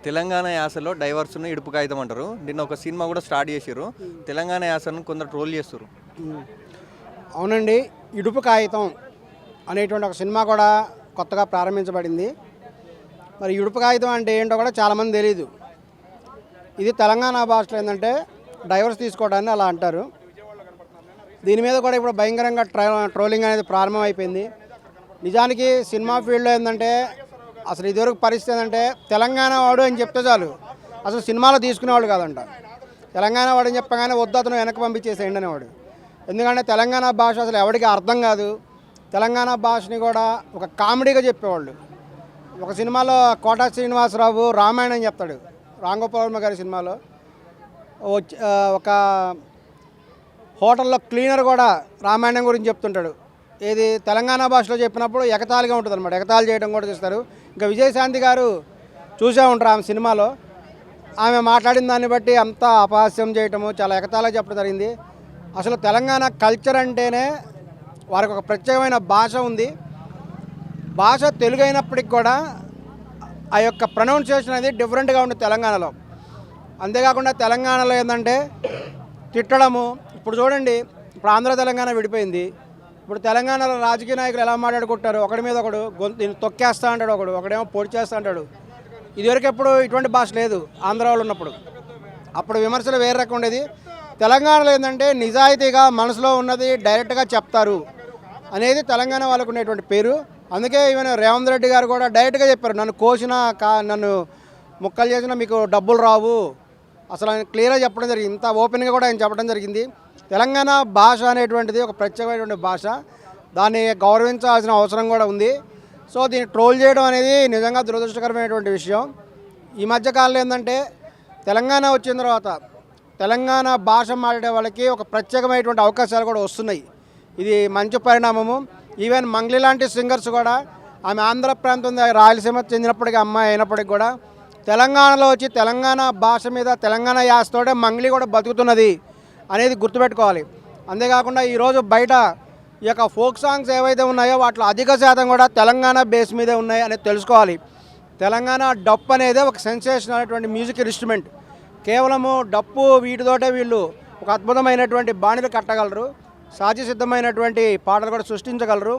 తెలంగాణ యాసలో డైవర్స్ను ఇడుపు కాగితం అంటారు. దీన్ని ఒక సినిమా కూడా స్టార్ట్ చేసారు. తెలంగాణ యాసను కొందరు ట్రోల్ చేస్తారు. అవునండి, ఇడుపు కాగితం అనేటువంటి ఒక సినిమా కూడా కొత్తగా ప్రారంభించబడింది. మరి ఇడుపు కాగితం అంటే ఏంటో కూడా చాలామంది తెలియదు. ఇది తెలంగాణ భాషలో ఏంటంటే డైవర్స్ తీసుకోవడాన్ని అలా అంటారు. దీని మీద కూడా ఇప్పుడు భయంకరంగా ట్రోలింగ్ అనేది ప్రారంభం అయిపోయింది. నిజానికి సినిమా ఫీల్డ్లో ఏంటంటే అసలు ఇదివరకు పరిస్థితి ఏంటంటే తెలంగాణ వాడు అని చెప్తే చాలు అసలు సినిమాలో తీసుకునేవాడు కాదంట. తెలంగాణ వాడు అని చెప్పగానే వద్దు అతను వెనక్కి పంపించేసేయండి అనేవాడు. ఎందుకంటే తెలంగాణ భాష అసలు ఎవరికి అర్థం కాదు. తెలంగాణ భాషని కూడా ఒక కామెడీగా చెప్పేవాళ్ళు. ఒక సినిమాలో కోటా శ్రీనివాసరావు రామాయణం చెప్తాడు, రామ్ గోపాల్ వర్మ గారి సినిమాలో. ఒక హోటల్లో క్లీనర్ కూడా రామాయణం గురించి చెప్తుంటాడు. ఏది తెలంగాణ భాషలో చెప్పినప్పుడు ఎగతాళిగా ఉంటుంది అనమాట. ఎగతాళి చేయడం కూడా చేస్తారు. ఇంకా విజయశాంతి గారు చూసే ఉంటారు ఆమె సినిమాలో. ఆమె మాట్లాడిన దాన్ని బట్టి అంతా అపహాస్యం చేయటము, చాలా ఎగతాళిగా చెప్పడం జరిగింది. అసలు తెలంగాణ కల్చర్ అంటేనే వారికి ఒక ప్రత్యేకమైన భాష ఉంది. భాష తెలుగు అయినప్పటికి కూడా ఆ యొక్క ప్రొనౌన్సియేషన్ అనేది డిఫరెంట్గా ఉంటుంది తెలంగాణలో. అంతేకాకుండా తెలంగాణలో ఏంటంటే తిట్టడము, ఇప్పుడు చూడండి, ఇప్పుడు ఆంధ్ర తెలంగాణ విడిపోయింది. ఇప్పుడు తెలంగాణలో రాజకీయ నాయకులు ఎలా మాట్లాడుకుంటారు, ఒకడి మీద ఒకడు దీన్ని తొక్కేస్తా అంటాడు, ఒకడేమో పొడి చేస్తా అంటాడు. ఇదివరకు ఎప్పుడు ఇటువంటి భాష లేదు ఆంధ్ర వాళ్ళు ఉన్నప్పుడు. అప్పుడు విమర్శలు వేరే రకం ఉండేది. తెలంగాణలో ఏంటంటే నిజాయితీగా మనసులో ఉన్నది డైరెక్ట్గా చెప్తారు అనేది తెలంగాణ వాళ్ళకు ఉండేటువంటి పేరు. అందుకే ఈవెన్ రేవంత్ రెడ్డి గారు కూడా డైరెక్ట్గా చెప్పారు, నన్ను కోసినా నన్ను ముక్కలు చేసినా మీకు డబ్బులు రావు, అసలు ఆయన క్లియర్గా చెప్పడం జరిగింది. ఇంత ఓపెన్గా కూడా ఆయన చెప్పడం జరిగింది. తెలంగాణ భాష అనేటువంటిది ఒక ప్రత్యేకమైనటువంటి భాష, దాన్ని గౌరవించాల్సిన అవసరం కూడా ఉంది. సో దీన్ని ట్రోల్ చేయడం అనేది నిజంగా దురదృష్టకరమైనటువంటి విషయం. ఈ మధ్యకాలంలో ఏంటంటే తెలంగాణ వచ్చిన తర్వాత తెలంగాణ భాష మాట్లాడే వాళ్ళకి ఒక ప్రత్యేకమైనటువంటి అవకాశాలు కూడా వస్తున్నాయి. ఇది మంచి పరిణామము. ఈవెన్ మంగ్లీ లాంటి సింగర్స్ కూడా, ఆమె ఆంధ్ర ప్రాంతం రాయలసీమ చెందినప్పటికీ అమ్మాయి అయినప్పటికీ కూడా తెలంగాణలో వచ్చి తెలంగాణ భాష మీద తెలంగాణ యాసతోటే మంగ్లీ కూడా బతుకుతున్నది అనేది గుర్తుపెట్టుకోవాలి. అంతేకాకుండా ఈరోజు బయట ఈ యొక్క ఫోక్ సాంగ్స్ ఏవైతే ఉన్నాయో వాటిలో అధిక శాతం కూడా తెలంగాణ బేస్ మీదే ఉన్నాయి అనేది తెలుసుకోవాలి. తెలంగాణ డప్పు అనేది ఒక సెన్సేషన్ అనేటువంటి మ్యూజిక్ ఇన్స్ట్రుమెంట్. కేవలము డప్పు వీటితోటే వీళ్ళు ఒక అద్భుతమైనటువంటి బాణీలు కట్టగలరు, సాధ్య సిద్ధమైనటువంటి పాటలు కూడా సృష్టించగలరు.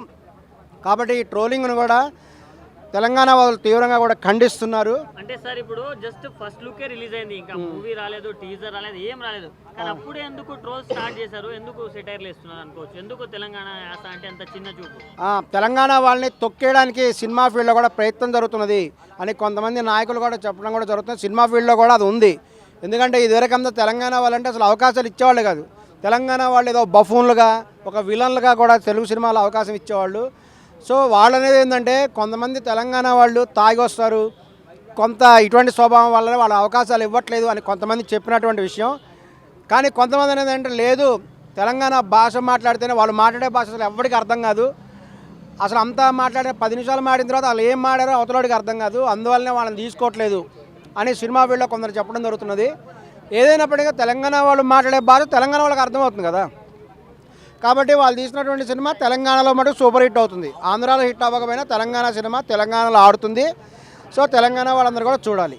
కాబట్టి ఈ ట్రోలింగ్ను కూడా తెలంగాణ వాళ్ళు తీవ్రంగా కూడా ఖండిస్తున్నారు. అంటే సార్ ఇప్పుడు జస్ట్ ఫస్ట్ లుకే రిలీజ్ అయింది, ఇంకా మూవీ రాలేదు, టీజర్ రాలేదు, ఏం రాలేదు, కానీ అప్పుడే ఎందుకు ట్రోల్ స్టార్ట్ చేశారు, ఎందుకు సెటైర్లు వేస్తున్నారు అనుకోవచ్చు, ఎందుకు తెలంగాణ యాస అంటే అంత చిన్న చూపు? తెలంగాణ వాళ్ళని తొక్కేయడానికి సినిమా ఫీల్డ్లో కూడా ప్రయత్నం జరుగుతున్నది అని కొంతమంది నాయకులు కూడా చెప్పడం కూడా జరుగుతుంది. సినిమా ఫీల్డ్లో కూడా అది ఉంది. ఎందుకంటే ఇదివరకంతా తెలంగాణ వాళ్ళంటే అసలు అవకాశాలు ఇచ్చేవాళ్ళు కాదు. తెలంగాణ వాళ్ళు ఏదో బఫూన్లుగా, ఒక విలన్లుగా కూడా తెలుగు సినిమాలో అవకాశం ఇచ్చేవాళ్ళు. సో వాళ్ళనేది ఏంటంటే కొంతమంది తెలంగాణ వాళ్ళు తాగి వస్తారు, కొంత ఇటువంటి స్వభావం వల్లనే వాళ్ళ అవకాశాలు ఇవ్వట్లేదు అని కొంతమంది చెప్పినటువంటి విషయం. కానీ కొంతమంది అనేది అంటే లేదు, తెలంగాణ భాష మాట్లాడితేనే వాళ్ళు మాట్లాడే భాష అసలు ఎవరికి అర్థం కాదు, అసలు అంతా మాట్లాడిన 10 నిమిషాలు మాడిన తర్వాత వాళ్ళు ఏం మాడారో అవతలవాడికి అర్థం కాదు, అందువల్లనే వాళ్ళని తీసుకోవట్లేదు అని సినిమా ఫీల్డ్లో కొందరు చెప్పడం జరుగుతున్నది. ఏదైనప్పటికీ తెలంగాణ వాళ్ళు మాట్లాడే భాష తెలంగాణ వాళ్ళకి అర్థమవుతుంది కదా. కాబట్టి వాళ్ళు తీసినటువంటి సినిమా తెలంగాణలో మటుకు సూపర్ హిట్ అవుతుంది. ఆంధ్రాలో హిట్ అవ్వకపోయినా తెలంగాణ సినిమా తెలంగాణలో ఆడుతుంది. సో తెలంగాణ వాళ్ళందరూ కూడా చూడాలి.